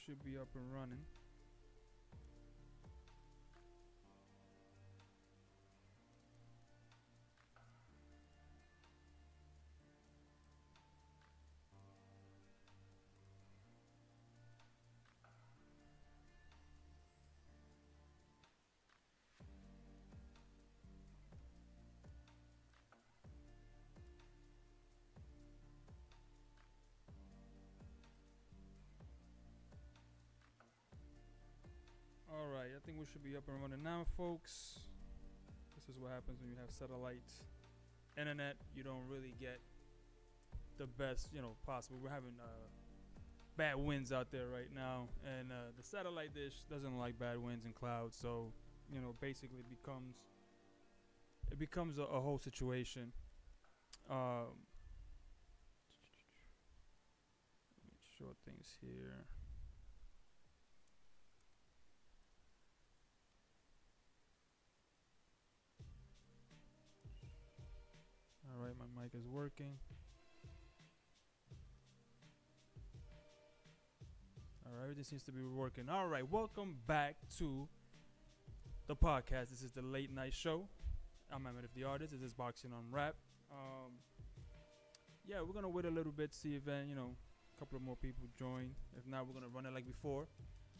should be up and running. Alright, I think we should be up and running now, folks. This is what happens when you have satellite internet. You don't really get the best, possible. We're having bad winds out there right now, and the satellite dish doesn't like bad winds and clouds, so basically it becomes a whole situation. Let me show things here. Alright, my mic is working. Alright, everything seems to be working. Alright, welcome back to the podcast. This is the late night show. I'm Ahmed the Artist. This is Boxing on Rap. Yeah, we're gonna wait a little bit, see if a couple of more people join. If not, we're gonna run it like before.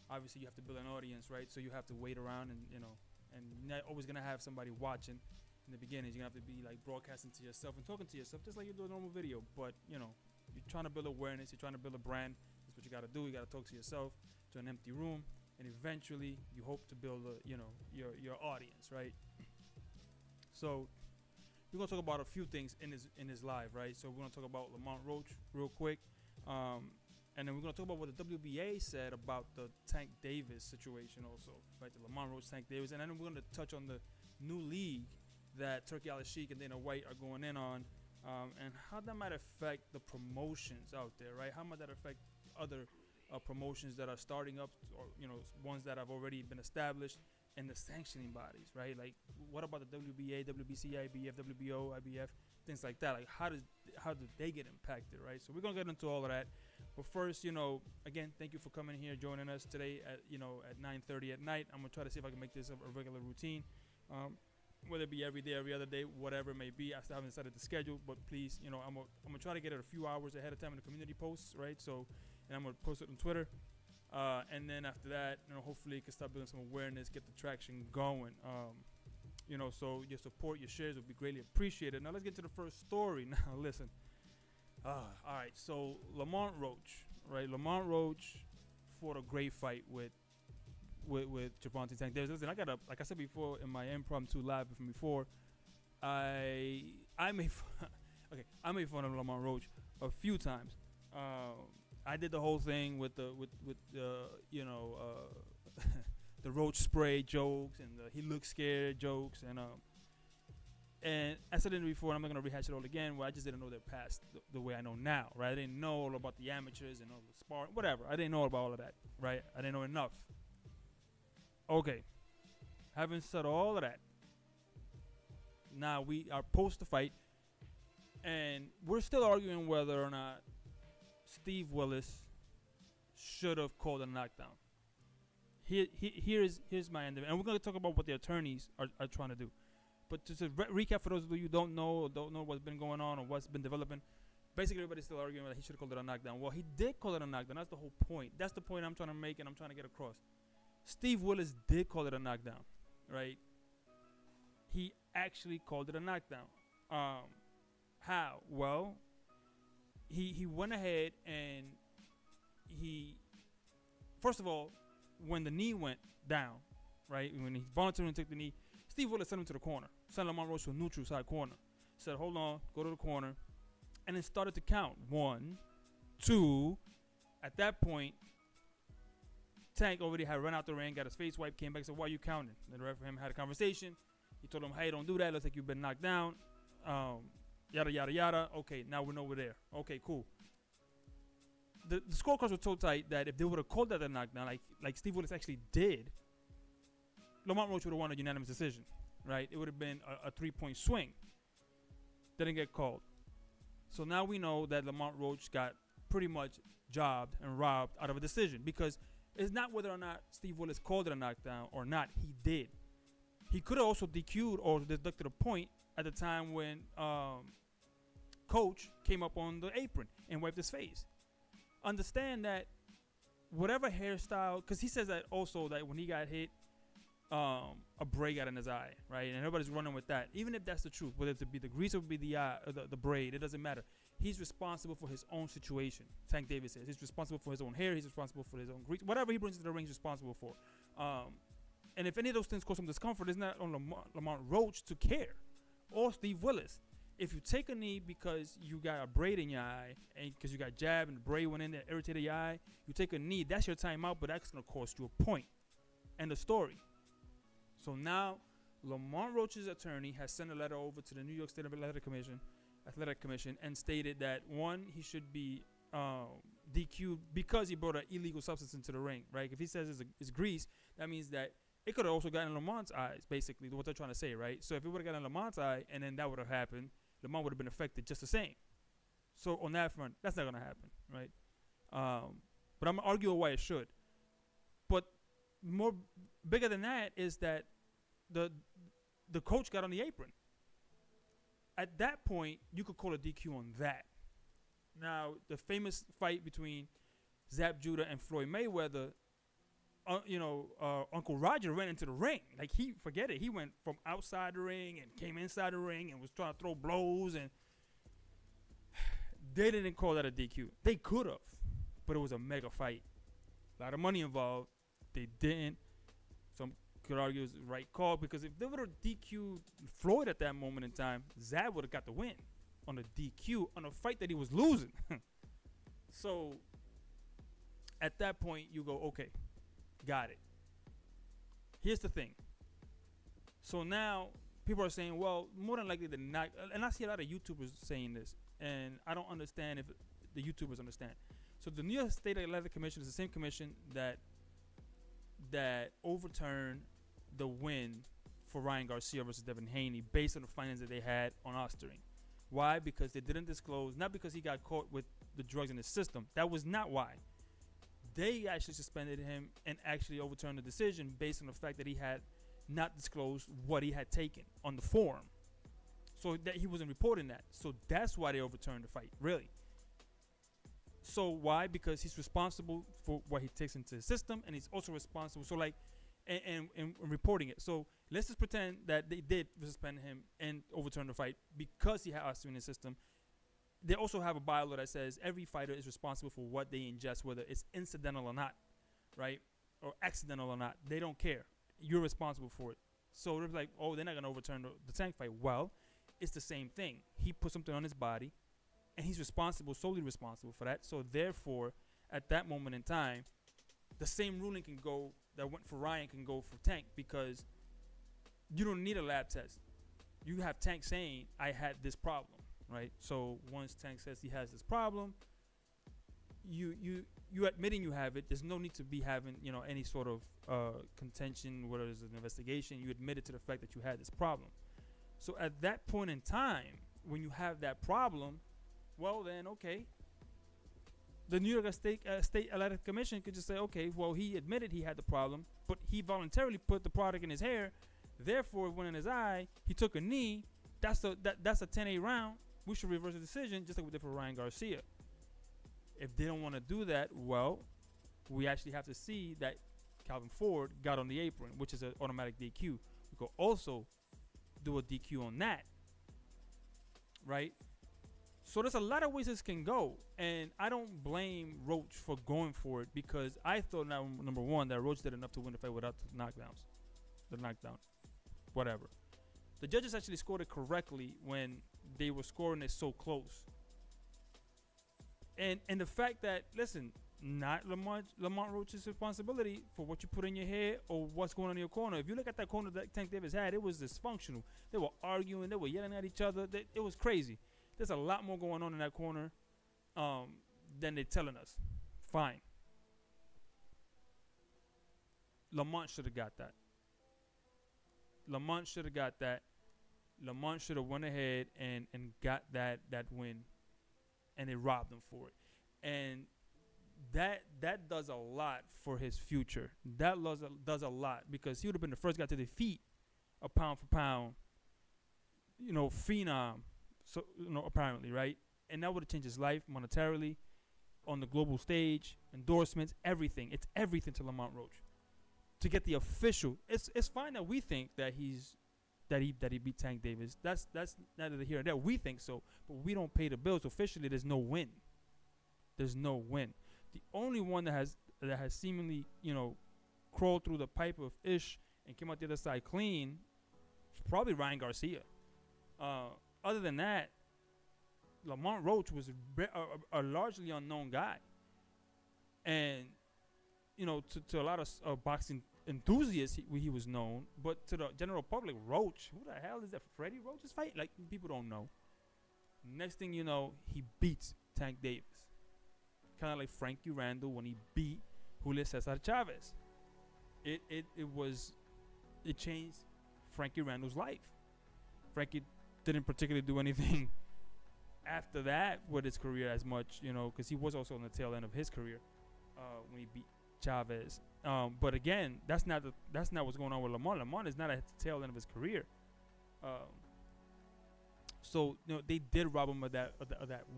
Obviously, you have to build an audience, right? So you have to wait around, and and you're not always gonna have somebody watching. In the beginning, you're gonna have to be like broadcasting to yourself and talking to yourself just like you do a normal video. But you're trying to build awareness, you're trying to build a brand. That's what you gotta do. You gotta talk to yourself to an empty room, and eventually you hope to build your audience, right? So we're gonna talk about a few things in this live, right? So we're gonna talk about Lamont Roach real quick, and then we're gonna talk about what the WBA said about the Tank Davis situation, also, right? The Lamont Roach, Tank Davis, and then we're gonna touch on the new league that Turki Al-Sheikh and Dana White are going in on, and how that might affect the promotions out there, right? How might that affect other promotions that are starting up, or ones that have already been established, and the sanctioning bodies, right? Like, what about the WBA, WBC, IBF, WBO, IBF, things like that? Like, how do they get impacted, right? So we're gonna get into all of that, but first, again, thank you for coming here, joining us today at 9:30 at night. I'm gonna try to see if I can make this a regular routine. Whether it be every day, every other day, whatever it may be. I still haven't decided the schedule, but please, I'm gonna try to get it a few hours ahead of time in the community posts, right? So, and I'm gonna post it on Twitter, and then after that, hopefully, it can start building some awareness, get the traction going. So your support, your shares would be greatly appreciated. Now let's get to the first story. Now listen, all right. So Lamont Roach, right? Lamont Roach fought a great fight with Gervonta Tank Davis. Listen, like I said before in my impromptu live from before, I made fun of Lamont Roach a few times. I did the whole thing with the the Roach spray jokes and the he looks scared jokes, and I said it before, and I'm not gonna rehash it all again. Where I just didn't know their past the way I know now, right? I didn't know all about the amateurs and all the sparring, whatever. I didn't know about all of that, right? I didn't know enough. Okay, having said all of that, now we are post the fight, and we're still arguing whether or not Steve Willis should have called a knockdown. Here's my end of it, and we're going to talk about what the attorneys are trying to do. But just to recap for those of you who don't know what's been going on or what's been developing, basically everybody's still arguing that he should have called it a knockdown. Well, he did call it a knockdown. That's the whole point. That's the point I'm trying to make and I'm trying to get across. Steve Willis did call it a knockdown, right? He actually called it a knockdown. How? Well, he went ahead and first of all, when the knee went down, right? When he voluntarily took the knee, Steve Willis sent him to the corner. Sent Lamont Roach to a neutral side corner. Said, hold on, go to the corner. And then started to count. 1, 2. At that point, Tank already had run out the ring, got his face wiped, came back and said, why are you counting? And the referee had a conversation. He told him, hey, don't do that. Looks like you've been knocked down. Yada, yada, yada. Okay, now we know we're there. Okay, cool. The scorecards were so tight that if they would have called that a knockdown, like Steve Willis actually did, Lamont Roach would have won a unanimous decision, right? It would have been a 3-point swing. Didn't get called. So now we know that Lamont Roach got pretty much jobbed and robbed out of a decision, because It's not whether or not Steve Willis called it a knockdown or not. He did. He could have also DQ'd or deducted a point at the time when Coach came up on the apron and wiped his face. Understand that whatever hairstyle, because he says that also that when he got hit, a braid got in his eye, right? And everybody's running with that. Even if that's the truth, whether it be the grease or be the eye or the braid, it doesn't matter. He's responsible for his own situation. Tank Davis says he's responsible for his own hair. He's responsible for his own grease. Whatever he brings to the ring, he's responsible for. And if any of those things cause some discomfort, it's not on Lamont Roach to care, or Steve Willis. If you take a knee because you got a braid in your eye and because you got jabbed and the braid went in there, irritated your eye, you take a knee, that's your timeout, but that's going to cost you a point. End of story. So now Lamont Roach's attorney has sent a letter over to the New York State Athletic Commission and stated that, one, he should be DQ'd because he brought an illegal substance into the ring, right? If he says it's grease, that means that it could have also gotten in Lamont's eyes, basically, what they're trying to say, right? So if it would have gotten in Lamont's eye and then that would have happened, Lamont would have been affected just the same. So on that front, that's not going to happen, right? But I'm arguing why it should. But more bigger than that is that the coach got on the apron. At that point, you could call a DQ on that. Now, the famous fight between Zab Judah and Floyd Mayweather, Uncle Roger ran into the ring. Like, forget it. He went from outside the ring and came inside the ring and was trying to throw blows. And they didn't call that a DQ. They could have, but it was a mega fight. A lot of money involved. They didn't. Some could argue it was the right call, because if they would have DQ'd Floyd at that moment in time, Zab would have got the win on a DQ on a fight that he was losing. So at that point, you go, okay, got it. Here's the thing. So now people are saying, well, more than likely than not, and I see a lot of YouTubers saying this, and I don't understand if the YouTubers understand. So the New York State Athletic Commission is the same commission that overturned the win for Ryan Garcia versus Devin Haney based on the findings that they had on Ostering. Why? Because they didn't disclose, not because he got caught with the drugs in his system. That was not why. They actually suspended him and actually overturned the decision based on the fact that he had not disclosed what he had taken on the form. So that he wasn't reporting that. So that's why they overturned the fight, really. So why? Because he's responsible for what he takes into his system, and he's also responsible. So like, and reporting it. So let's just pretend that they did suspend him and overturn the fight because he had osteo in his system. They also have a bylaw that says every fighter is responsible for what they ingest, whether it's incidental or not, right, or accidental or not. They don't care. You're responsible for it. So they're like, oh, they're not gonna overturn the Tank fight. Well, it's the same thing. He put something on his body, and he's solely responsible for that. So therefore, at that moment in time, the same ruling can go that went for Ryan can go for Tank, because you don't need a lab test. You have Tank saying, I had this problem, right? So once Tank says he has this problem, you admitting you have it. There's no need to be having any sort of contention, whether it's an investigation. You admitted to the fact that you had this problem. So at that point in time, when you have that problem, well then, okay, the New York State Athletic Commission could just say, okay, well, he admitted he had the problem, but he voluntarily put the product in his hair. Therefore, it went in his eye. He took a knee. That's a 10-8 round. We should reverse the decision, just like we did for Ryan Garcia. If they don't want to do that, well, we actually have to see that Calvin Ford got on the apron, which is an automatic DQ. We could also do a DQ on that, right? So there's a lot of ways this can go, and I don't blame Roach for going for it, because I thought, now, number one, that Roach did enough to win the fight without the knockdown, whatever. The judges actually scored it correctly when they were scoring it so close. And the fact that, listen, not Lamont Roach's responsibility for what you put in your hair or what's going on in your corner. If you look at that corner that Tank Davis had, it was dysfunctional. They were arguing, they were yelling at each other. It was crazy. There's a lot more going on in that corner than they're telling us. Fine. Lamont should have got that. Lamont should have got that. Lamont should have went ahead and got that win, and they robbed him for it. And that does a lot for his future. That does a lot because he would have been the first guy to defeat a pound for pound, phenom. So apparently, right, and that would have changed his life monetarily, on the global stage, endorsements, everything. It's everything to Lamont Roach. To get the official, it's fine that we think that he beat Tank Davis. That's neither here nor there. We think so, but we don't pay the bills. Officially, there's no win. There's no win. The only one that has seemingly crawled through the pipe of ish and came out the other side clean is probably Ryan Garcia. Other than that, Lamont Roach was a largely unknown guy, and to a lot of boxing enthusiasts, he was known, but to the general public, Roach, who the hell is that? Freddie Roach's fight? Like, people don't know. Next thing you know, he beats Tank Davis, kind of like Frankie Randall when he beat Julio Cesar Chavez. It changed Frankie Randall's life. Frankie didn't particularly do anything after that with his career as much, because he was also on the tail end of his career when he beat Chavez. But again, that's not what's going on with Lamont. Lamont is not at the tail end of his career. So they did rob him of that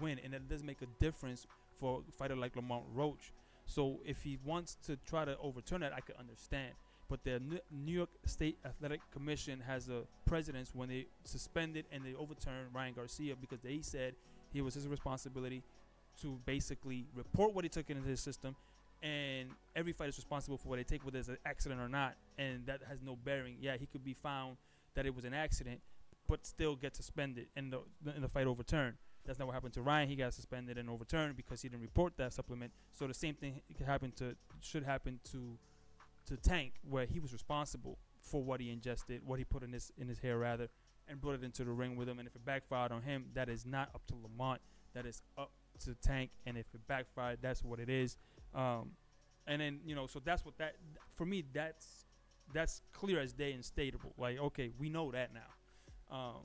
win, and it does make a difference for a fighter like Lamont Roach. So if he wants to try to overturn that, I could understand. But the New York State Athletic Commission has a precedence when they suspended and they overturned Ryan Garcia because they said it was his responsibility to basically report what he took into his system, and every fighter is responsible for what they take, whether it's an accident or not, and that has no bearing. Yeah, he could be found that it was an accident, but still get suspended and the fight overturned. That's not what happened to Ryan. He got suspended and overturned because he didn't report that supplement. So the same thing should happen to Tank, where he was responsible for what he ingested, what he put in his hair rather, and brought it into the ring with him. And if it backfired on him, that is not up to Lamont. That is up to Tank. And if it backfired, that's what it is. And then so that's what that for me. That's clear as day and stateable. Like, okay, we know that now.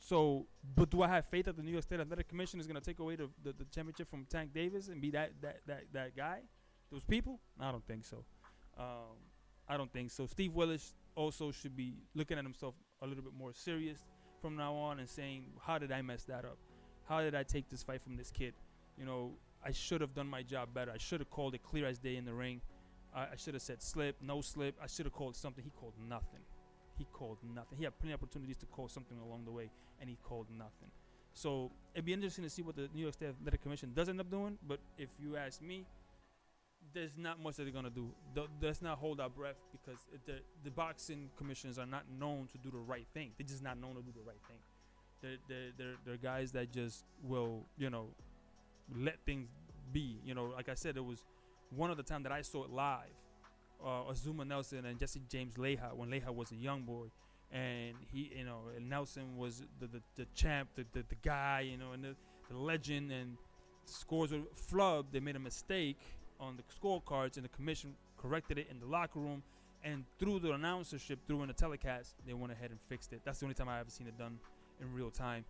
So, but do I have faith that the New York State Athletic Commission is going to take away the championship from Tank Davis and be that guy, those people? I don't think so. I don't think so. Steve Willis also should be looking at himself a little bit more serious from now on and saying, how did I mess that up? How did I take this fight from this kid? I should have done my job better. I should have called it clear as day in the ring. I should have said slip, no slip. I should have called something. He called nothing. He had plenty of opportunities to call something along the way, and he called nothing. So it'd be interesting to see what the New York State Athletic Commission does end up doing. But if you ask me, there's not much that they're going to do. Let's not hold our breath because the boxing commissions are not known to do the right thing. They're just not known to do the right thing. They're guys that just will, let things be. Like I said, it was one of the time that I saw it live. Azuma Nelson and Jesse James Leija when Leija was a young boy, and he, and Nelson was the champ, the guy, and the legend, and the scores were flubbed. They made a mistake on the scorecards, and the commission corrected it in the locker room, and through the announcership, through in the telecast, they went ahead and fixed it. That's the only time I've ever seen it done in real time.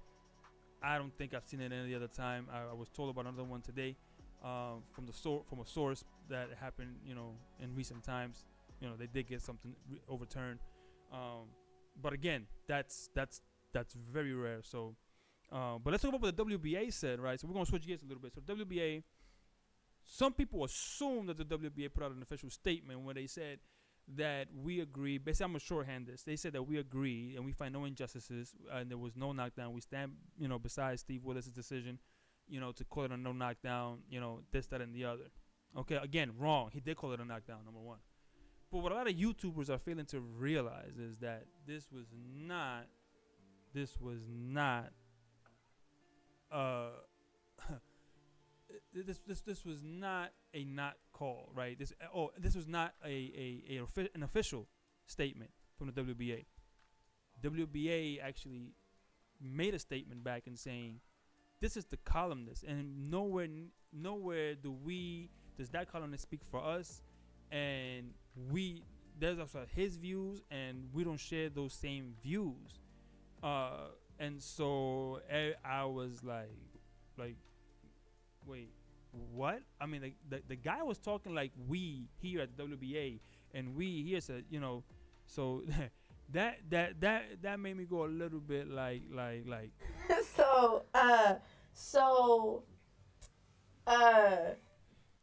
I don't think I've seen it any other time. I was told about another one today. From a source that happened, in recent times, they did get something overturned. But again, that's very rare. So, but let's talk about what the WBA said, right? So we're gonna switch gears a little bit. So WBA, some people assume that the WBA put out an official statement where they said that we agree. Basically, I'm gonna shorthand this. They said that we agree and we find no injustices and there was no knockdown. We stand, beside Steve Willis' decision, to call it a no knockdown, this, that, and the other. Okay, again, wrong. He did call it a knockdown, number one. But what a lot of YouTubers are failing to realize is that this was not this was not a not call, right? This was not an official statement from the WBA. WBA actually made a statement back and saying, this is the columnist, and nowhere does that columnist speak for us, and there's also his views, and we don't share those same views, and so I was like, wait, what? I mean, the guy was talking like we here at the WBA, and we here said, so that made me go a little bit like. so so uh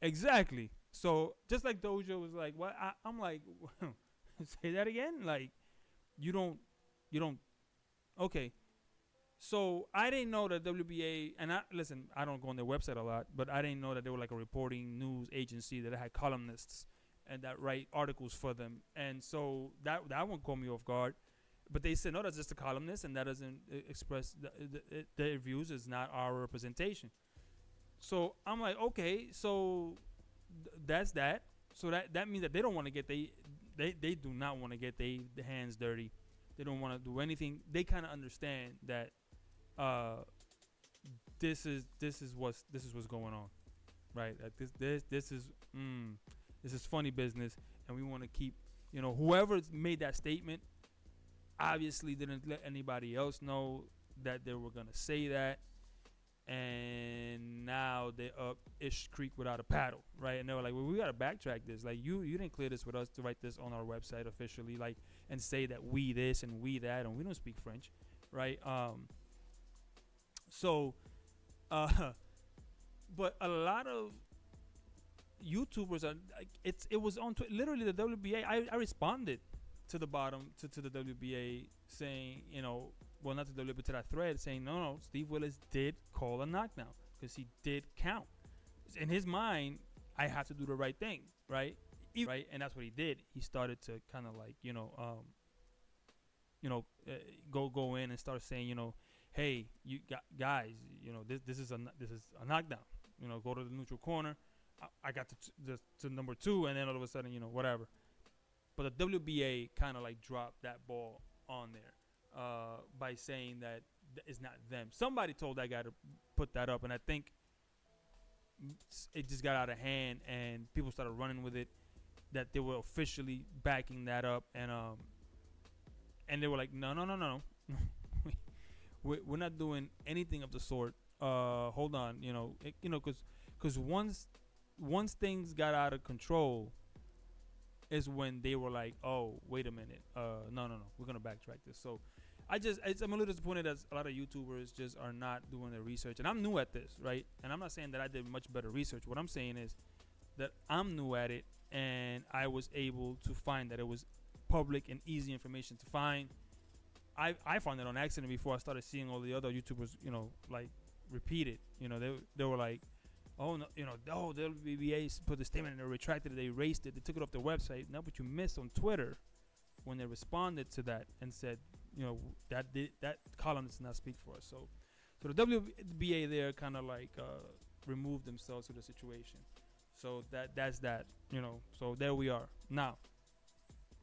Exactly. So just like Dojo was like, what? I'm like, say that again. Like, you don't. Okay. So I didn't know that WBA, and listen, I don't go on their website a lot, but I didn't know that they were like a reporting news agency that had columnists and that write articles for them. And so that one caught me off guard. But they said no, that's just a columnist, and that doesn't express their views. Is not our representation. So I'm like, okay, so that's that. So that means that they don't want to get they do not want to get their hands dirty. They don't want to do anything. They kind of understand that uh, this is what's going on, right? Like this is funny business, and we want to keep whoever made that statement obviously didn't let anybody else know that they were gonna say that, and now they're up Ish Creek without a paddle, right? And they were like, well, we gotta backtrack this. Like you didn't clear this with us to write this on our website officially, like, and say that we this and we that, and we don't speak French, right? So, but a lot of YouTubers are like, it was on literally the WBA. I responded to the bottom to the WBA saying, well, not to the WBA, to that thread saying, no, Steve Willis did call a knockdown because he did count. In his mind, I have to do the right thing, right? Right, and that's what he did. He started to kind of like, go in and start saying, hey, you guys, this is a knockdown. Go to the neutral corner. I got to number 2, and then all of a sudden, whatever. But the WBA kind of like dropped that ball on there by saying that it's not them. Somebody told that guy to put that up, and I think it just got out of hand, and people started running with it. That they were officially backing that up, and they were like, no, we're not doing anything of the sort. Hold on, because once things got out of control, is when they were like, oh, wait a minute, no, we're gonna backtrack this. So I'm a little disappointed that a lot of YouTubers just are not doing their research, and I'm new at this, right? And I'm not saying that I did much better research. What I'm saying is that I'm new at it, and I was able to find that it was public and easy information to find. I found it on accident before I started seeing all the other YouTubers, like repeat it. They were like, oh no, the WBA put the statement and they retracted it, they erased it, they took it off their website. Now, what you missed on Twitter when they responded to that and said, that column does not speak for us. So the WBA there kind of like removed themselves to the situation. So that's that. So there we are. Now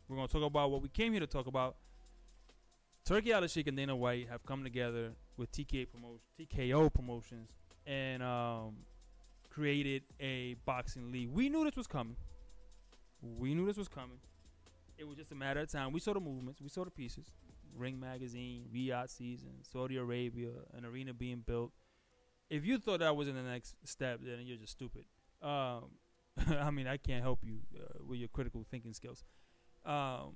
we're gonna talk about what we came here to talk about. Turki Al-Sheikh and Dana White have come together with TKO Promotions and created a boxing league. We knew this was coming. It was just a matter of time. We saw the movements. We saw the pieces. Ring Magazine, Riyadh season, Saudi Arabia, an arena being built. If you thought that wasn't the next step, then you're just stupid. I mean, I can't help you with your critical thinking skills. But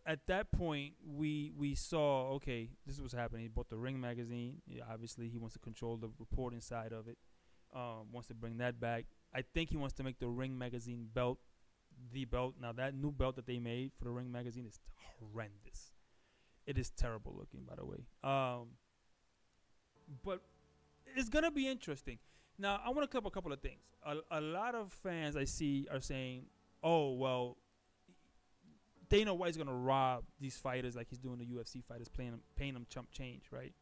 at that point, we saw, okay, this is what's happening. He bought the Ring Magazine. Yeah, obviously, he wants to control the reporting side of it. Wants to bring that back. I think he wants to make the Ring Magazine belt the belt. Now, that new belt that they made for the Ring Magazine is horrendous. It is terrible looking, by the way. But it's going to be interesting. Now, I want to clear up a couple of things. A lot of fans I see are saying, oh, well, Dana White's going to rob these fighters like he's doing the UFC fighters, paying them chump change, right?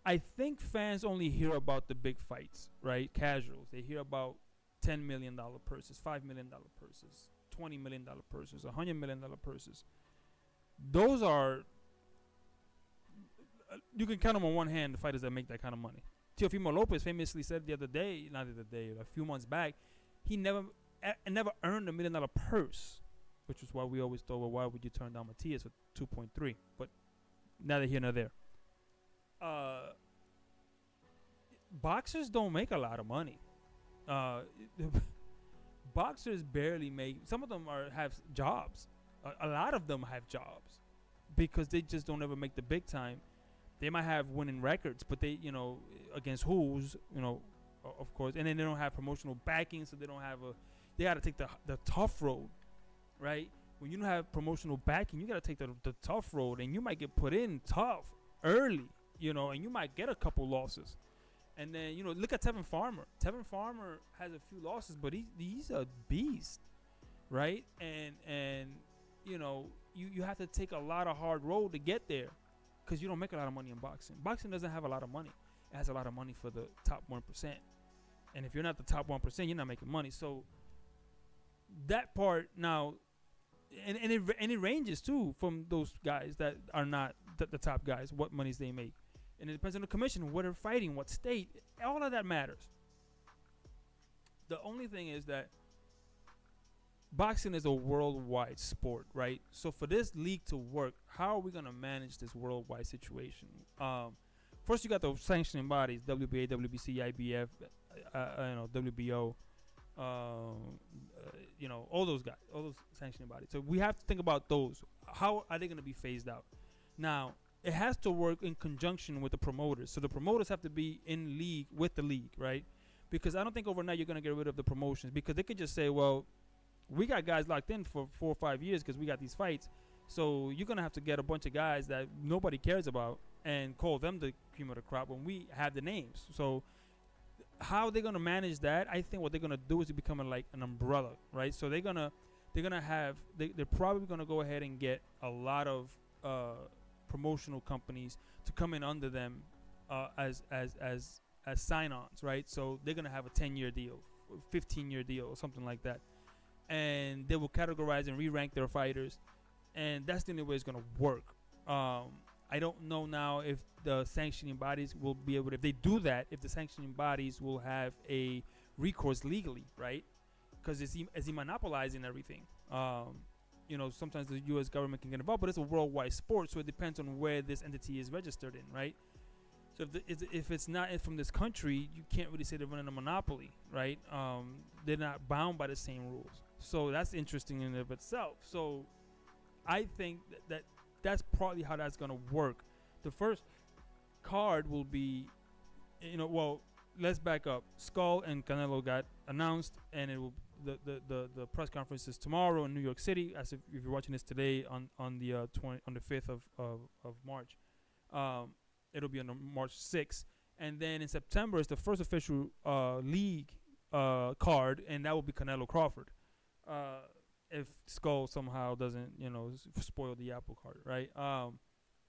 I think fans only hear about the big fights, right? Casuals. They hear about $10 million purses, $5 million purses, $20 million purses, $100 million purses. Those are, you can count them on one hand, the fighters that make that kind of money. Teofimo Lopez famously said a few months back, he never earned $1 million purse, which is why we always thought, well, why would you turn down Matias for 2.3? But neither here nor there. boxers don't make a lot of money. Uh, boxers barely make. Some of them have jobs. A lot of them have jobs because they just don't ever make the big time. They might have winning records, but they, against who's, of course, and then they don't have promotional backing, so they don't have a. They got to take the tough road, right? When you don't have promotional backing, you got to take the tough road, and you might get put in tough early, and you might get a couple losses. And then, look at Tevin Farmer. Tevin Farmer has a few losses, but he's a beast, right? And you have to take a lot of hard road to get there because you don't make a lot of money in boxing. Boxing doesn't have a lot of money. It has a lot of money for the top 1%. And if you're not the top 1%, you're not making money. So that part now, and it ranges too from those guys that are not the top guys, what monies they make. And it depends on the commission, what they're fighting, what state. All of that matters. The only thing is that boxing is a worldwide sport, right? So for this league to work, how are we going to manage this worldwide situation? First, you got the sanctioning bodies, WBA, WBC, IBF, WBO, all those guys, all those sanctioning bodies. So we have to think about those. How are they going to be phased out? Now, it has to work in conjunction with the promoters. So the promoters have to be in league with the league, right? Because I don't think overnight you're going to get rid of the promotions because they could just say, well, we got guys locked in for 4 or 5 years because we got these fights. So you're going to have to get a bunch of guys that nobody cares about and call them the cream of the crop when we have the names. So how they're going to manage that, I think what they're going to do is become like an umbrella, right? So they're probably going to go ahead and get a lot of promotional companies to come in under them as sign-ons, right? So they're gonna have a 10-year deal, 15-year deal, or something like that, and they will categorize and re-rank their fighters, and that's the only way it's gonna work. I don't know now if the sanctioning bodies will be able to, if they do that, if the sanctioning bodies will have a recourse legally, right? Because is he monopolizing everything? Sometimes the U.S. government can get involved, but it's a worldwide sport, so it depends on where this entity is registered in, right? So if it's not from this country, you can't really say they're running a monopoly, right? They're not bound by the same rules. So that's interesting in and of itself. So I think that's partly how that's going to work. The first card will be, let's back up. Skull and Canelo got announced, and it will the press conference is tomorrow in New York City. As if you're watching this today on the 5th of March, it'll be on March 6th, and then in September is the first official league card, and that will be Canelo Crawford. If Skull somehow doesn't spoil the apple cart, right?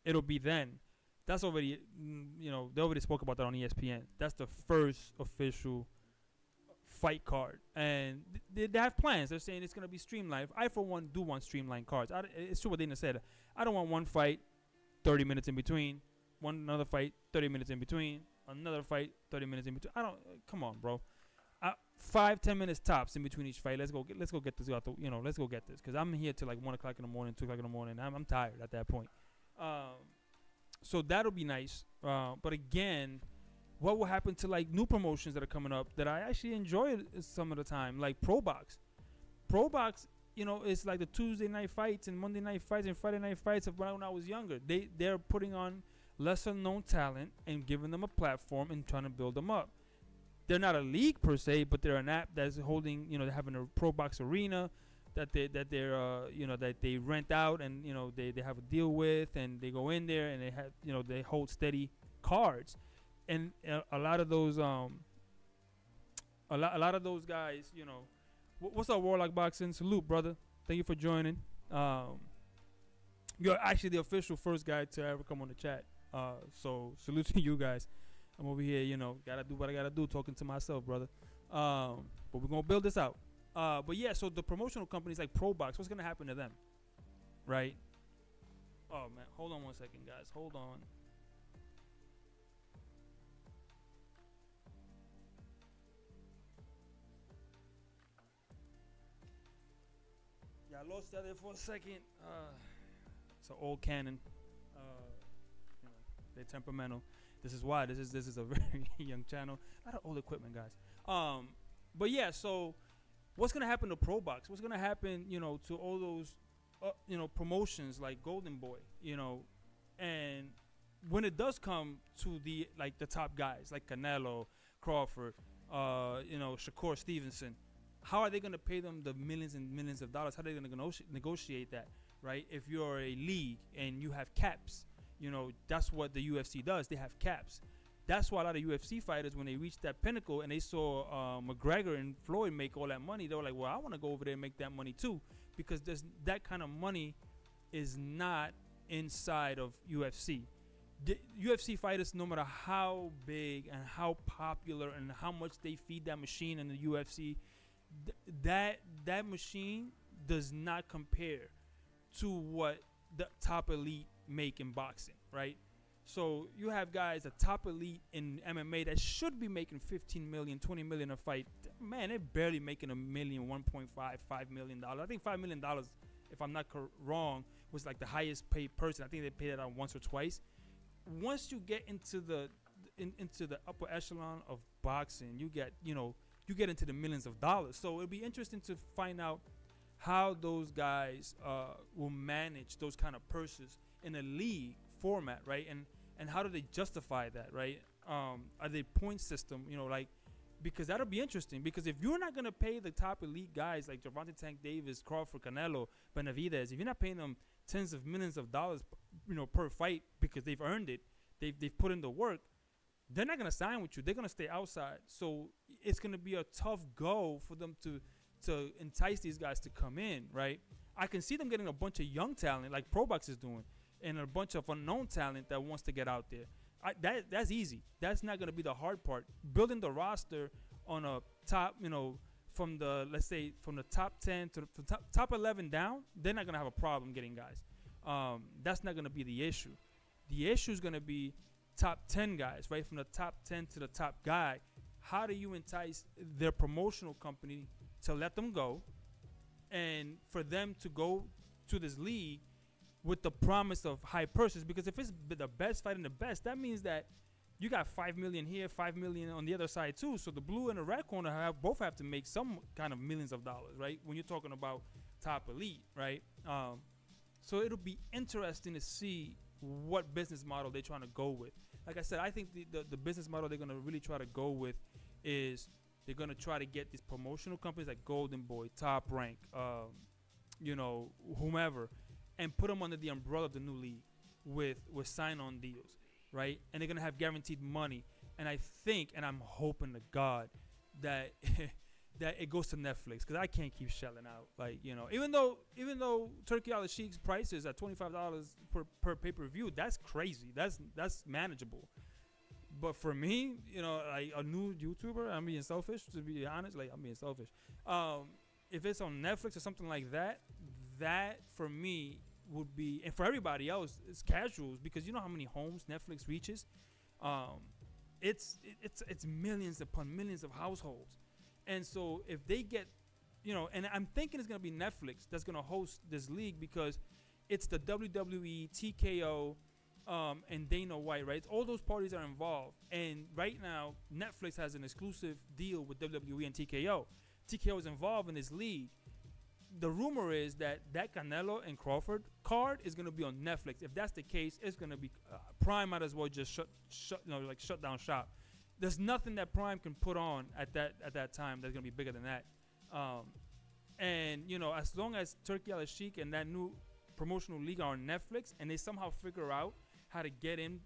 It'll be then. That's already they already spoke about that on ESPN. That's the first official fight card, and they have plans. They're saying it's going to be streamlined. I, for one, do want streamlined cards. It's true what Dana said. I don't want one fight, 30 minutes in between, another fight, 30 minutes in between, another fight, 30 minutes in between. Come on, bro. 5-10 minutes tops in between each fight. Let's go get this out. Let's go get this, because I'm here till like 1 o'clock in the morning, 2 o'clock in the morning. I'm tired at that point. So that'll be nice. But again, what will happen to like new promotions that are coming up that I actually enjoy some of the time, like Pro Box. Pro Box, it's like the Tuesday night fights and Monday night fights and Friday night fights of when I was younger. They're putting on lesser known talent and giving them a platform and trying to build them up. They're not a league per se, but they're an app that's holding, they're having a Pro Box arena that they rent out, and they have a deal with, and they go in there and they have they hold steady cards. And a lot of those guys, what's up, Warlock Boxing? Salute, brother. Thank you for joining. You're actually the official first guy to ever come on the chat. So salute to you guys. I'm over here, gotta do what I gotta do, talking to myself, brother. But we're gonna build this out. But yeah, so the promotional companies like Pro Box, what's gonna happen to them, right? Oh man, hold on 1 second, guys. Hold on. Yeah, I lost that there for a second. It's an old Canon. They're temperamental. This is why this is a very young channel. A lot of old equipment, guys. But yeah, so what's gonna happen to Pro Box? What's gonna happen, to all those, promotions like Golden Boy, and when it does come to the top guys like Canelo, Crawford, Shakur Stevenson, how are they gonna pay them the millions and millions of dollars? How are they gonna negotiate that, right? If you're a league and you have caps, that's what the UFC does. They have caps. That's why a lot of UFC fighters, when they reached that pinnacle and they saw McGregor and Floyd make all that money, they were like, well, I want to go over there and make that money too, because that kind of money is not inside of UFC. The UFC fighters, no matter how big and how popular and how much they feed that machine in the UFC, that machine does not compare to what the top elite make in boxing, right? So you have guys, the top elite in MMA, that should be making 15 million, 20 million a fight. Man, they're barely making $1 million, $1.5 million. I think $5 million, if I'm not wrong, was like the highest paid person. I think they paid it out once or twice. Once you get into the upper echelon of boxing, you get into the millions of dollars. So it'll be interesting to find out how those guys will manage those kind of purses in a league format, right? And how do they justify that, right? Are they point system, because that'll be interesting. Because if you're not gonna pay the top elite guys like Gervonta Tank Davis, Crawford, Canelo, Benavidez, if you're not paying them tens of millions of dollars, per fight, because they've earned it, they've put in the work, they're not gonna sign with you. They're gonna stay outside. So it's gonna be a tough go for them to entice these guys to come in, right? I can see them getting a bunch of young talent like Pro Box is doing, and a bunch of unknown talent that wants to get out there. That's easy. That's not going to be the hard part. Building the roster on a top, from the top 10 to the top 11 down, they're not going to have a problem getting guys. That's not going to be the issue. The issue is going to be top 10 guys, right? From the top 10 to the top guy. How do you entice their promotional company to let them go, and for them to go to this league with the promise of high purses? Because if it's the best fighting the best, that means that you got 5 million here, 5 million on the other side too. So the blue and the red corner both have to make some kind of millions of dollars, right? When you're talking about top elite, right? So it'll be interesting to see what business model they're trying to go with. Like I said, I think the business model they're going to really try to go with is they're going to try to get these promotional companies like Golden Boy, Top Rank, whomever, and put them under the umbrella of the new league with sign-on deals, right? And they're going to have guaranteed money. And I think, and I'm hoping to God, that that it goes to Netflix, because I can't keep shelling out. Even though Turkey Al Sheikh's price is at $25 per pay-per-view, that's crazy. That's manageable. But for me, like a new YouTuber, I'm being selfish, to be honest. I'm being selfish. If it's on Netflix or something like that, that for me would be, and for everybody else, it's casuals, because you know how many homes Netflix reaches. It's millions upon millions of households, and so if they get, and I'm thinking it's gonna be Netflix that's gonna host this league, because it's the WWE, TKO, and Dana White, right? All those parties are involved, and right now Netflix has an exclusive deal with WWE and TKO. TKO is involved in this league. The rumor is that Canelo and Crawford card is going to be on Netflix. If that's the case, it's going to be Prime might as well just shut down shop. There's nothing that Prime can put on at that time that's going to be bigger than that. And as long as Turkey Al Sheikh and that new promotional league are on Netflix, and they somehow figure out how to get in,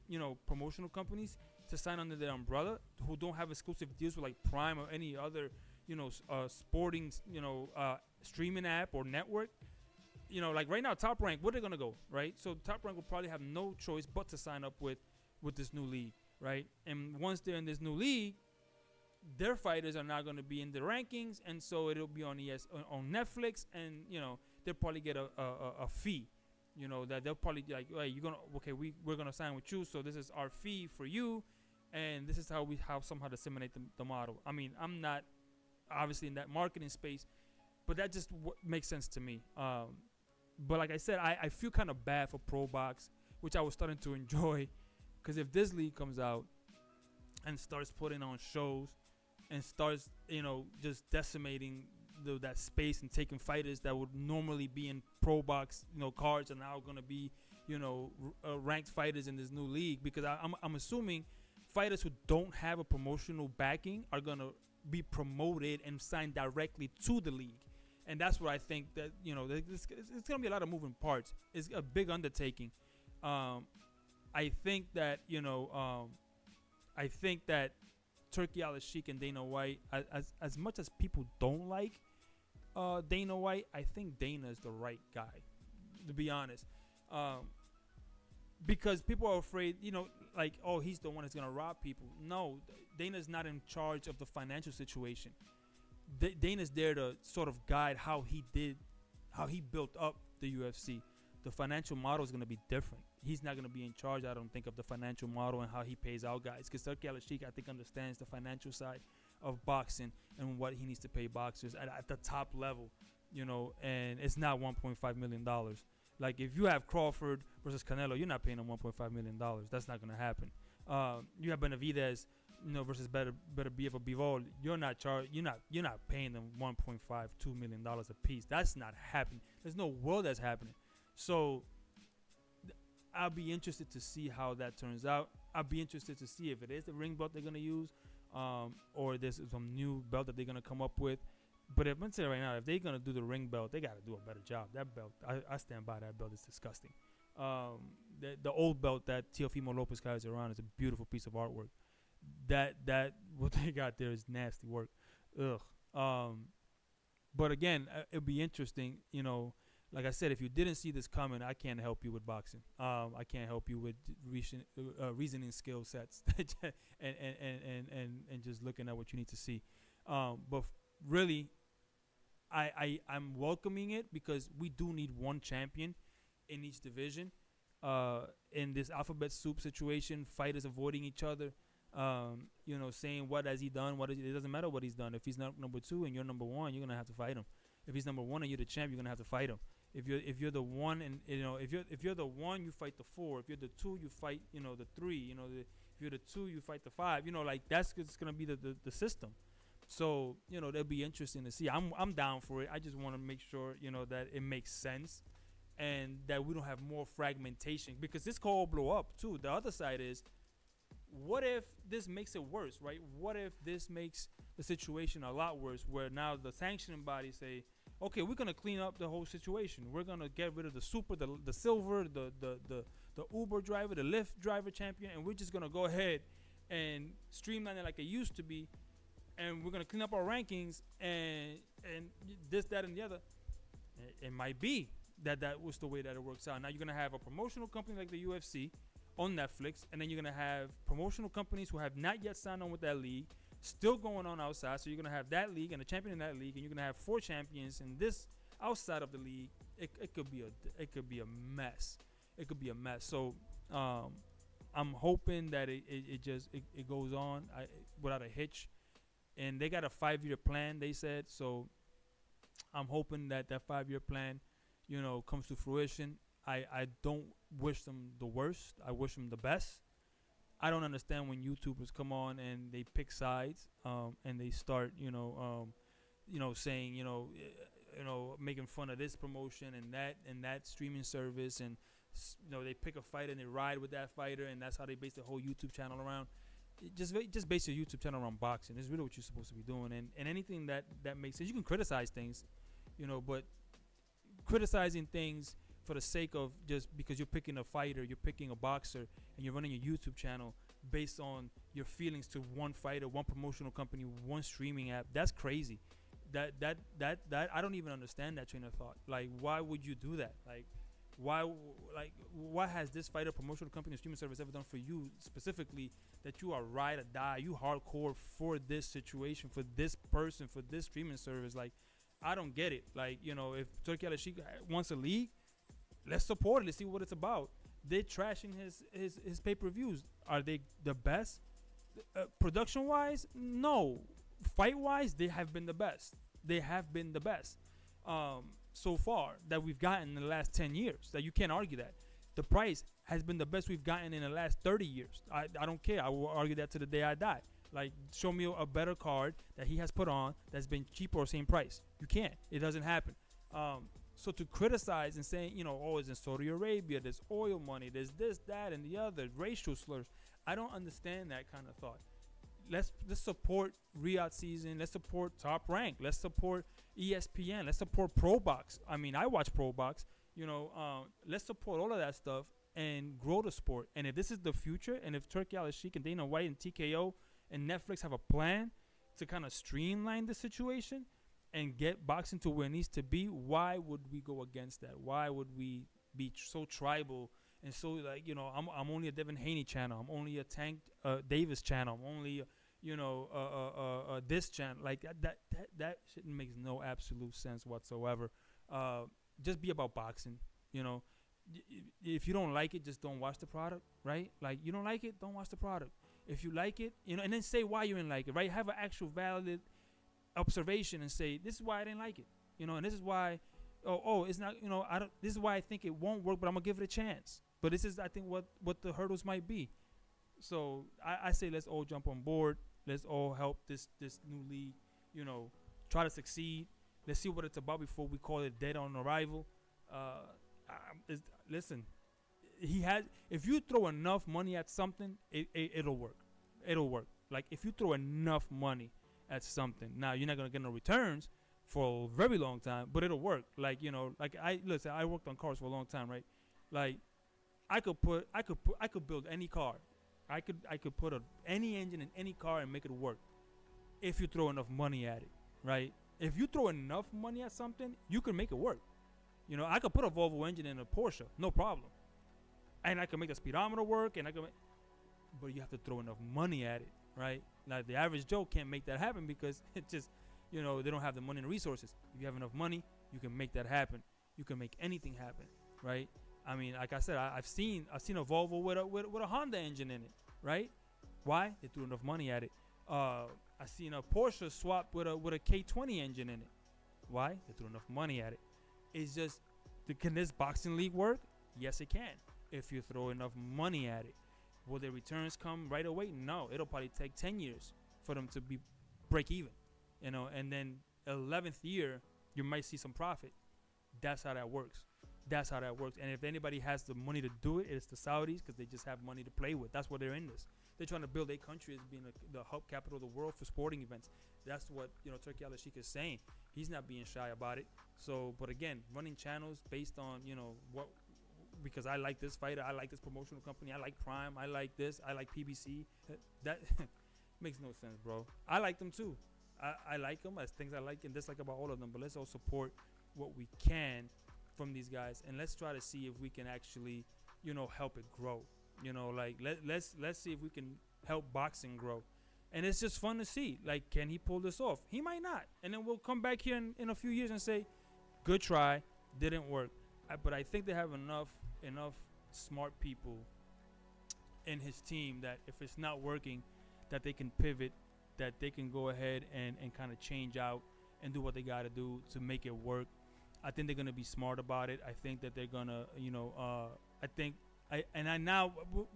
promotional companies to sign under their umbrella who don't have exclusive deals with like Prime or any other, sporting, streaming app or network. Like right now, Top Rank, where are they gonna go, right? So Top Rank will probably have no choice but to sign up with this new league, right? And once they're in this new league, their fighters are not gonna be in the rankings, and so it'll be on on Netflix, and they'll probably get a fee. That they'll probably like, hey, we're gonna sign with you, so this is our fee for you, and this is how we somehow disseminate the model. I mean, I'm not obviously in that marketing space, but that just makes sense to me. But like I said, I feel kind of bad for Pro Box, which I was starting to enjoy, Because if this league comes out and starts putting on shows and starts, just decimating that space and taking fighters that would normally be in pro box, cards are now going to be, ranked fighters in this new league. Because I'm assuming fighters who don't have a promotional backing are going to be promoted and signed directly to the league. And that's what I think that, it's going to be a lot of moving parts. It's a big undertaking. I think that, Turkey Al-Sheikh and Dana White, as much as people don't like Dana White, I think Dana is the right guy, to be honest. Because people are afraid, oh, he's the one that's going to rob people. No, Dana's not in charge of the financial situation. Dana's there to sort of guide how he built up the UFC. The financial model is going to be different. He's not going to be in charge, I don't think, of the financial model and how he pays out guys. Because Turkey Al-Sheikh, I think, understands the financial side of boxing and what he needs to pay boxers at the top level, and it's not $1.5 million. Like, if you have Crawford versus Canelo, you're not paying him $1.5 million. That's not going to happen. You have Benavidez, versus Bivol. You're not paying them $1.52 million a piece. That's not happening. There's no world that's happening. So I'll be interested to see how that turns out. I'll be interested to see if it is the ring belt they're going to use, or there's some new belt that they're going to come up with. But I'm going to say right now, if they're going to do the ring belt, they got to do a better job. That belt, I stand by that belt. It's disgusting. The old belt that Teofimo Lopez carries around is a beautiful piece of artwork. That what they got there is nasty work. Ugh. But again, it'll be interesting, like I said, if you didn't see this coming, I can't help you with boxing. I can't help you with reasoning skill sets and just looking at what you need to see. But really, I'm welcoming it because we do need one champion in each division. In this alphabet soup situation, fighters avoiding each other, saying what has he done? It doesn't matter what he's done. If he's not number 2 and you're number 1, you're gonna have to fight him. If he's number 1 and you're the champ, you're gonna have to fight him. If you're the 1 and if you're the 1, you fight the 4. If you're the 2, you fight the 3. If you're the 2, you fight the 5. That's just gonna be the system. So that'll be interesting to see. I'm down for it. I just want to make sure that it makes sense and that we don't have more fragmentation, because this could all blow up too. The other side is, what if this makes it worse, right? What if this makes the situation a lot worse, where now the sanctioning bodies say, okay, we're gonna clean up the whole situation. We're gonna get rid of the super, the silver, the Uber driver, the Lyft driver champion, and we're just gonna go ahead and streamline it like it used to be, and we're gonna clean up our rankings and this, that, and the other. It might be that was the way that it works out. Now you're gonna have a promotional company like the UFC on Netflix, and then you're gonna have promotional companies who have not yet signed on with that league still going on outside. So you're gonna have that league and a champion in that league, and you're gonna have 4 champions in this outside of the league. It could be a mess. It could be a mess. So I'm hoping that it goes on without a hitch. And they got a 5-year plan, they said. So I'm hoping that 5-year plan, comes to fruition. I don't wish them the worst. I wish them the best. I don't understand when YouTubers come on and they pick sides, and they start, saying, making fun of this promotion and that streaming service, and they pick a fighter and they ride with that fighter, and that's how they base the whole YouTube channel around. Just base your YouTube channel around boxing. It's really what you're supposed to be doing, and anything that makes sense. You can criticize things, but criticizing things for the sake of just because you're picking a fighter, you're picking a boxer, and you're running a YouTube channel based on your feelings to one fighter, one promotional company, one streaming app, that's crazy. That I don't even understand that train of thought. Like, why would you do that? What has this fighter, promotional company, or streaming service ever done for you specifically that you are ride or die, you hardcore for this situation, for this person, for this streaming service? Like, I don't get it. Like, if Turkey Al-Sheikh wants a league, let's support it. Let's see what it's about. They're trashing his pay-per-views. Are they the best? Production-wise, no. Fight-wise, they have been the best. They have been the best so far that we've gotten in the last 10 years. That you can't argue that. the price has been the best we've gotten in the last 30 years. I don't care. I will argue that to the day I die. Like, show me a better card that he has put on that's been cheaper or same price. You can't. It doesn't happen. So to criticize and saying, oh, it's in Saudi Arabia, there's oil money, there's this, that, and the other, racial slurs. I don't understand that kind of thought. Let's support Riyadh season. Let's support Top Rank. Let's support ESPN. Let's support Pro Box. I mean, I watch Pro Box. Let's support all of that stuff and grow the sport. And if this is the future, and if Turki Al-Sheikh and Dana White and TKO and Netflix have a plan to kind of streamline the situation and get boxing to where it needs to be, why would we go against that? Why would we be so tribal and so like, I'm only a Devin Haney channel. I'm only a Tank Davis channel. I'm only this channel. Like that shit makes no absolute sense whatsoever. Just be about boxing. If you don't like it, just don't watch the product, right? Like, you don't like it, don't watch the product. If you like it, and then say why you didn't like it, right? Have an actual valid observation and say, this is why I didn't like it, and this is why, it's not, this is why I think it won't work, but I'm gonna give it a chance. But this is, I think, what the hurdles might be. So I say let's all jump on board. Let's all help this new league, try to succeed. Let's see what it's about before we call it dead on arrival. Listen, if you throw enough money at something, it'll work. It'll work. Like, if you throw enough money at something, now you're not gonna get no returns for a very long time, but it'll work. Like, I worked on cars for a long time, right? Like, I could build any car. I could put any engine in any car and make it work if you throw enough money at it, right? If you throw enough money at something, you can make it work. I could put a Volvo engine in a Porsche, no problem, and I can make the speedometer work, and but you have to throw enough money at it, right? Now, the average Joe can't make that happen because it just, they don't have the money and the resources. If you have enough money, you can make that happen. You can make anything happen, right? I mean, like I said, I've seen a Volvo with a Honda engine in it, right? Why? They threw enough money at it. I seen a Porsche swap with a K20 engine in it. Why? They threw enough money at it. It's just, can this boxing league work? Yes, it can. If you throw enough money at it. Will the returns come right away? No. It'll probably take 10 years for them to be break even. And then 11th year, you might see some profit. That's how that works. And if anybody has the money to do it, it's the Saudis, because they just have money to play with. That's what they're in this. They're trying to build a country as being the hub capital of the world for sporting events. That's what Turki Al-Sheikh is saying. He's not being shy about it. So, but again, running channels based on what, because I like this fighter, I like this promotional company, I like Prime, I like this, I like PBC. That makes no sense, bro. I like them too. I like them as things I like and dislike about all of them. But let's all support what we can from these guys, and let's try to see if we can actually, help it grow. Let's see if we can help boxing grow. And it's just fun to see. Like, can he pull this off? He might not. And then we'll come back here in a few years and say, good try, didn't work. But I think they have enough smart people in his team that if it's not working, that they can pivot, that they can go ahead and kind of change out and do what they got to do to make it work. I think they're going to be smart about it. I think that they're going to,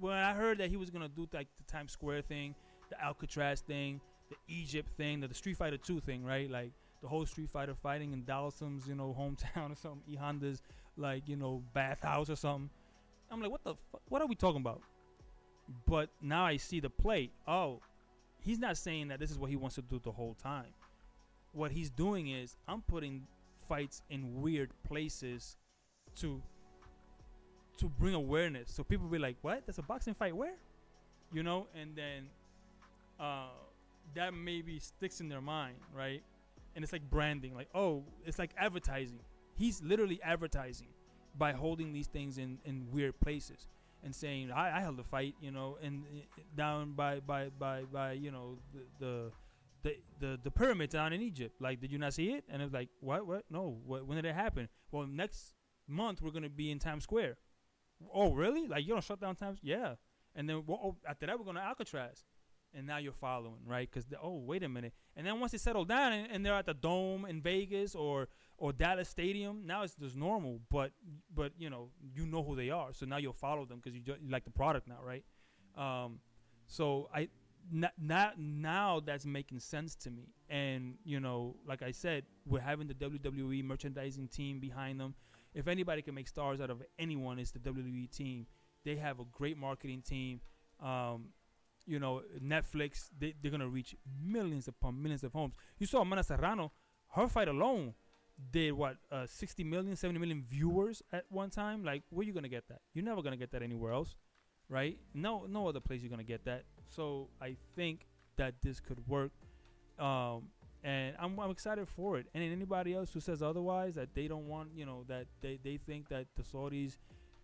when I heard that he was going to do like the Times Square thing, the Alcatraz thing, the Egypt thing, the Street Fighter 2 thing, right? Like the whole Street Fighter fighting in Dalsam's, hometown or something, E Honda's, like, bathhouse or something. I'm like, what the fuck? What are we talking about? But now I see the play. Oh, he's not saying that this is what he wants to do the whole time. What he's doing is, I'm putting fights in weird places to bring awareness. So people be like, what? There's a boxing fight where? And then that maybe sticks in their mind, right? And it's like branding. Like, oh, it's like advertising. He's literally advertising by holding these things in weird places and saying, I held a fight, and down by the pyramids down in Egypt. Like, did you not see it? And it's like, what? No. When did it happen? Well, next month we're gonna be in Times Square. Oh, really? Like, you don't shut down Times? Yeah. And then after that we're going to Alcatraz. and now you're following, right? Because oh, wait a minute, and then once they settle down and they're at the Dome in Vegas or Dallas Stadium, now it's just normal. But you know who they are, so now you'll follow them because you like the product now, right? So now that's making sense to me, and like I said, we're having the WWE merchandising team behind them. If anybody can make stars out of anyone, it's the WWE team. They have a great marketing team. Netflix, they're going to reach millions upon millions of homes. You saw Amanda Serrano, her fight alone did 60 million, 70 million viewers at one time. Like, where you going to get that? You're never going to get that anywhere else, right? No other place you're going to get that. So I think that this could work. And I'm excited for it. And anybody else who says otherwise, that they don't want, that they think that the Saudis,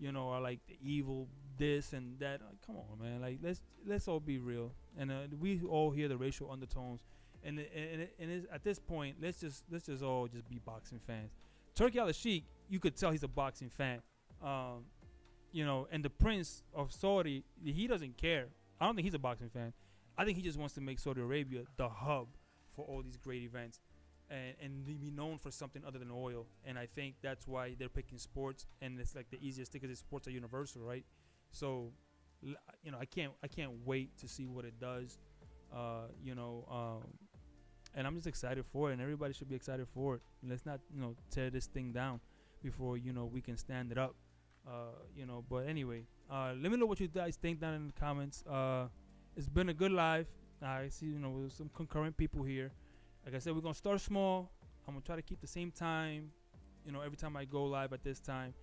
are like the evil this and that. Like, come on, man. Like, let's all be real. And we all hear the racial undertones. And it's, at this point, let's just all just be boxing fans. Turki Al-Sheikh, you could tell he's a boxing fan. And the Prince of Saudi, he doesn't care. I don't think he's a boxing fan. I think he just wants to make Saudi Arabia the hub for all these great events and be known for something other than oil. And I think that's why they're picking sports, and it's like the easiest thing because sports are universal, right? So, I can't wait to see what it does, and I'm just excited for it, and everybody should be excited for it. Let's not, tear this thing down before, we can stand it up, but anyway, let me know what you guys think down in the comments. It's been a good live. I see, with some concurrent people here. Like I said, we're going to start small. I'm going to try to keep the same time, every time I go live at this time.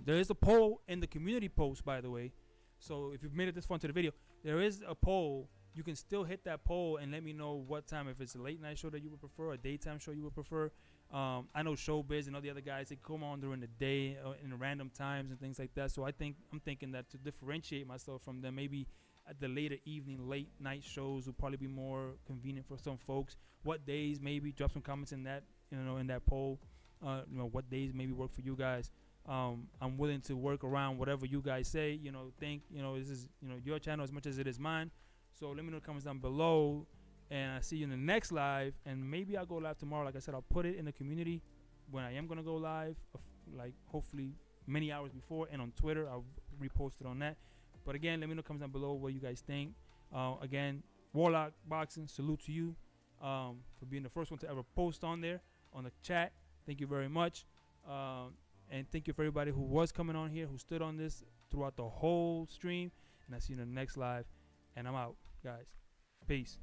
There is a poll in the community post, by the way. So if you've made it this far into the video, there is a poll. You can still hit that poll and let me know what time, if it's a late night show that you would prefer, a daytime show you would prefer. I know Showbiz and all the other guys, they come on during the day in random times and things like that. So I'm thinking that to differentiate myself from them, maybe at the later evening, late night shows will probably be more convenient for some folks. What days, maybe drop some comments in that, in that poll. What days maybe work for you guys. I'm willing to work around whatever you guys say. This is your channel as much as it is mine. So let me know in the comments down below, and I'll see you in the next live. And maybe I'll go live tomorrow. Like I said, I'll put it in the community when I am gonna go live, like hopefully many hours before, and on Twitter I'll repost it on that. But again, let me know in the comments down below what you guys think. Again, Warlock Boxing, salute to you for being the first one to ever post on there on the chat. Thank you very much. And thank you for everybody who was coming on here, who stood on this throughout the whole stream. And I'll see you in the next live. And I'm out, guys. Peace.